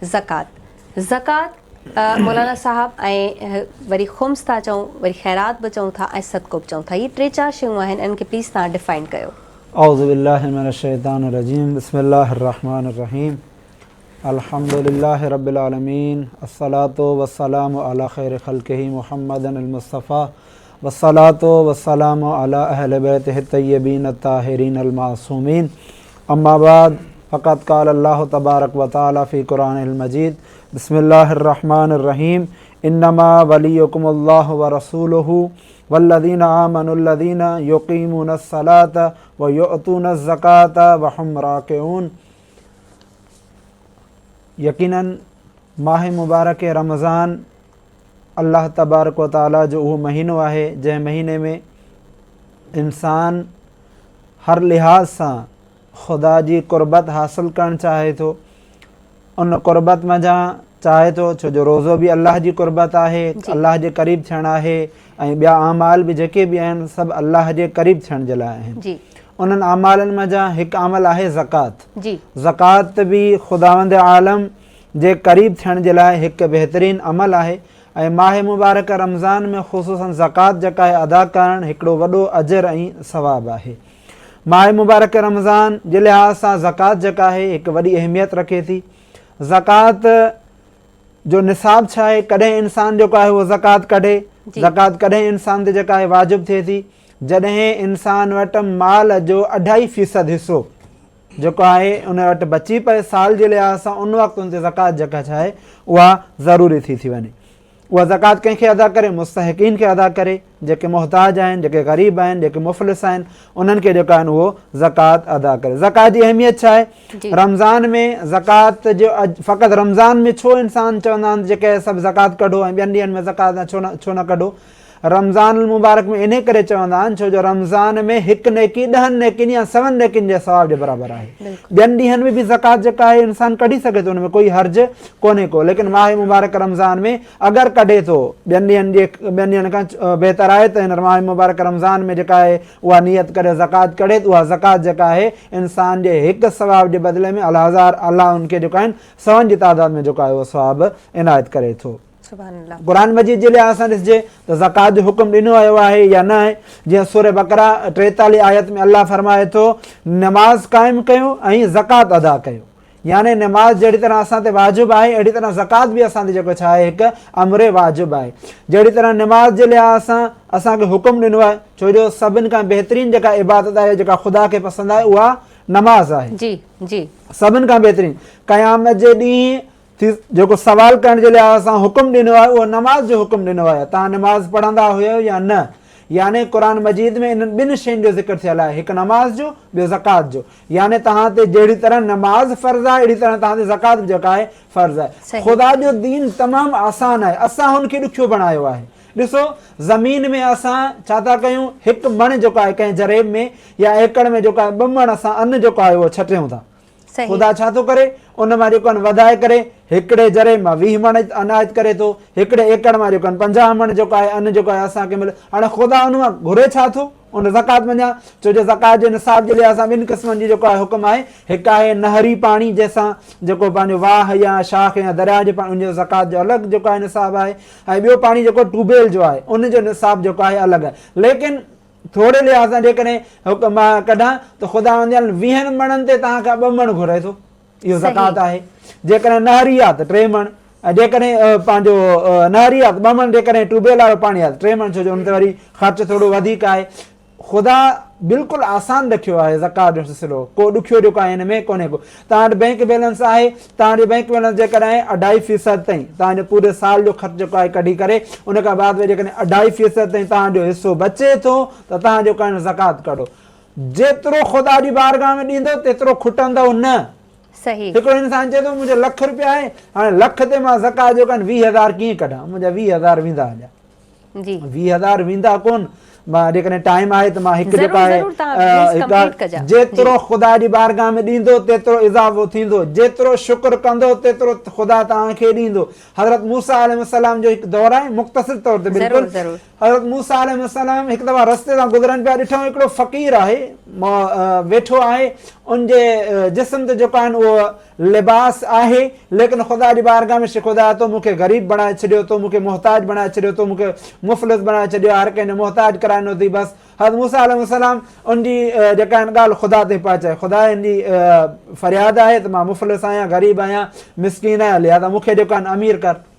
ज़कात मौलाना साहब ऐं वरी ख़ुम्स था चऊं, वरी ख़ैरात बि चऊं था ऐं सदको बि चऊं था, इहे 3-4 शयूं आहिनि, इनखे प्लीज़ तव्हां डिफ़ाइन कयो। औज़ु बिल्लाहि मिनश शैतानिर रजीम, बिस्मिल्लाहिर रहमानिर रहीम, अल्हम्दुलिल्लाहि रब्बिल आलमीन, अस्सलातु वस्सलामु अला खैरि खल्क़िही मुहम्मदिन अल मुस्तफ़ा, वस्सलातु वस्सलामु अला अहलि बैतिहि तय्यबीन अत्ताहिरीन अल मासूमीन, अम्मा बाद, फ़क़द क़ाल अल्लाहु तबारक व तआला फ़ी क़ुरानिल मजीद, बिस्मिल्लाहिर रहमानिर रहीम, इन्नमा वलियुकुमुल्लाहु व रसूलुहु वल्लज़ीना आमनुल्लज़ीना युक़ीमूनस्सलात व युअतूनज़्ज़कात व हुम राकिऊन। यकीनन माह मुबारक रमज़ान अल्लाह तबारक व तआला जो उहो महीनो आहे जंहिं महीने में इंसान हर लिहाज़ सां ख़ुदा जी क़ुर्बत हासिल करणु चाहे थो। उन क़ुर्बत मज़ा चाहे थो, छो जो रोज़ो बि अल्लाह जी क़ुर्बत आहे, अल्लाह जे क़रीब थियणु आहे, ऐं ॿिया आमाल बि जेके बि आहिनि सभु अल्लाह जे क़रीब थियण जे लाइ आहिनि। उन्हनि आमालनि मज़ा हिकु अमल आहे ज़कात। ज़कात बि ख़ुदावंद आलम जे क़रीब थियण जे लाइ हिकु बहितरीनु अमल आहे, ऐं माह मुबारक रमज़ान में ख़ुसूसन ज़कात जेका आहे अदा करणु हिकिड़ो वॾो अजर ऐं सवाबु आहे। माह मुबारक रमज़ान जे लिहाज़ सां ज़कात जेका आहे हिकु वॾी अहमियत रखे थी। ज़कात जो निसाब छा आहे, कॾहिं इंसान जेको आहे उहो ज़कात कढे, ज़कात कॾहिं इंसान ते जेका आहे वाजिबु थिए थी, जॾहिं इंसान वटि माल जो 2.5% हिसो जेको आहे उन वटि बची पए साल जे लिहाज़ सां, उन वक़्तु उन ते ज़कात जेका छा आहे उहा ज़रूरी थी वञे। उहा ज़कात कंहिंखे अदा करे, मुस्तहिक़ीन खे अदा करे, जेके मुहताज आहिनि, जेके ग़रीब आहिनि, जेके मुफ़लिस आहिनि, उन्हनि खे जेका आहिनि उहो ज़कात अदा करे। ज़कात जी अहमियत छा आहे? रमज़ान में ज़कात जो फ़क़ति रमज़ान में छो इंसान चवंदा आहिनि जेके सभु ज़कात कढो ऐं ॿियनि ॾींहंनि में ज़कात छो न कढो? रमज़ान मुबारक में इन करे चवंदा आहिनि छो जो रमज़ान में हिकु नेकी 10 नेकिन या 7 नेकिन जे सवाब जे बराबरि आहे। ॿियनि ॾींहंनि में बि ज़कात जेका आहे इंसान कढी सघे थो, उनमें कोई हर्ज कोन्हे को, लेकिन माह मुबारक रमज़ान में अगरि कढे थो ॿियनि ॾींहंनि खां बहितर आहे त हिन माह मुबारक रमज़ान में जेका आहे उहा नियत करे ज़कात कढे, उहा ज़कात जेका आहे इंसान जे हिकु सवाब जे बदिले में अल्लाह उनखे जेका आहिनि 100 जी तादाद में जेको आहे उहो सवाब इनायत करे थो। क़ुरान मजीद जे लिहाज़ सां ॾिसिजे त ज़कात जो हुकुम ॾिनो वियो आहे या न आहे। जीअं सूरह बक़रा 43 आयत में अल्लाह फरमाए थो नमाज़ क़ाइमु कयो ऐं ज़कात अदा कयो, यानी नमाज़ जहिड़ी तरह असां ते वाजिबु आहे अहिड़ी तरह ज़कात बि असां ते जेको छा आहे हिकु अमर वाजिबु आहे। जहिड़ी तरह नमाज़ जे लिहाज़ सां असांखे हुकुम ॾिनो आहे, छो जो सभिनि खां बहितरीनु जेका इबादत आहे जेका ख़ुदा खे पसंदि आहे उहा नमाज़ आहे। सभिनि खां बहितरीनु क़यामत जे ॾींहुं जेको सवाल करण जे लिहाज़ सां हुकुम ॾिनो आहे उहो नमाज़ जो हुकुम ॾिनो आहे। तव्हां नमाज़ पढ़ंदा हुयो या न? यानी क़ुरान मजीद में इन्हनि ॿिनि शयुनि जो ज़िक्र थियल आहे, हिकु नमाज़ जो, ॿियो ज़कात जो। यानी तव्हां ते जहिड़ी तरह नमाज़ फ़र्ज़ु आहे अहिड़ी तरह तव्हां ते ज़कात बि जेका आहे फ़र्ज़ु आहे। ख़ुदा जो दीन तमामु आसान आहे, असां हुनखे ॾुखियो बणायो आहे। ॾिसो ज़मीन में असां छा था कयूं, हिकु मण जेको आहे कंहिं जरेब में या एकड़ में जेको आहे 2 मण असां अन्न जेको आहे उहो छटियूं था। ख़ुदा छा थो करे, उन मां जेको आहे वधाए करे हिकिड़े जरे मां 20 मण अनायत करे थो, हिकिड़े एकड़ मां जेको आहे 50 मण जेको आहे अन्न जेको आहे असांखे मिले। हाणे ख़ुदा उन मां घुरे छा थो? उन ज़कात मञा, छो जो ज़कात जे निसाब जे लिहाज़ सां 2 क़िस्मनि जी जेको आहे हुकुम आहे। हिकु आहे नहरी पाणी जंहिंसां जेको पंहिंजो वाह या शाख या दरिया जे पाणी उनजो ज़कात जो अलॻि जेको आहे निसाब आहे, ऐं ॿियो पाणी जेको ट्यूबवेल जो आहे उनजो निसाब जेको आहे अलॻि आहे। लेकिन थोरे लिहाज़ सां जेकॾहिं हुकुम मां कढां त ख़ुदा 20 मणनि ते तव्हांखां 2 मण घुरे थो, इहो ज़कात आहे। जेकॾहिं नहरी आहे त 3 मण, ऐं जेकॾहिं पंहिंजो नहरी आहे त 2 मण, जेकॾहिं ट्यूबवेल वारो पाणी आहे त 3 मण, छो जो हुन ते वरी ख़र्चु थोरो वधीक आहे। ख़ुदा बिल्कुलु आसान रखियो आहे ज़कात जो सिलसिलो, को ॾुखियो जेको आहे हिन में कोन्हे को। तव्हां वटि बैंक बैलेंस आहे, तव्हांजो बैंक बैलेंस जेकॾहिं 2.5% ताईं तव्हांजो पूरे साल जो ख़र्चु जेको आहे कढी करे उन खां बाद में जेकॾहिं 2.5% ताईं तव्हांजो हिसो बचे थो त तव्हां जेको आहे ज़कात कढो। जेतिरो ख़ुदा जी बारगाह में ॾींदो तेतिरो खुटंदव न। हिकिड़ो इंसान चए थो मुंहिंजो ₹1,00,000 आहे, हाणे लख ते मां ज़कात जेको आहे 20,000 कीअं कढां? मुंहिंजा 20,000 वेंदा हलिया, 20,000 वेंदा कोन। मां जेकॾहिं टाइम आहे त मां हिकु जेको आहे जेतिरो ख़ुदा जी बारगाह में ॾींदो तेतिरो इज़ाफ़ो थींदो, जेतिरो शुक्र कंदो तेतिरो ख़ुदा तव्हांखे ॾींदो। हज़रत मूसा अलैहिस्सलाम जो हिकु दौरु आहे, मुख़्तसिर तौर ते बिल्कुलु। हज़रत मूसा अलैहिस्सलाम हिकु दफ़ा रस्ते सां गुज़रनि पिया, ॾिठो हिकिड़ो फ़क़ीर आहे वेठो आहे, उनजे जिस्म ते जेको आहिनि उहो लिबास आहे, लेकिन ख़ुदा जी बारगाह में ख़ुदा तो मूंखे ग़रीब बणाए छॾियो, तो मूंखे मुहताज बणाए छॾियो, तो मूंखे मुफ़लिस बणाए छॾियो, हर कंहिंजो मुहताज कराइनो अथई। बसि हज़रत मूसा अलैहिस्सलाम उनजी जेका आहिनि ॻाल्हि ख़ुदा ते पहुचाए, ख़ुदा जी फ़रियाद आहे त मां मुफ़लिस आहियां, ग़रीब आहियां, मिसकीन आहियां, लिहाज़ा मूंखे जेको आहिनि अमीर कर।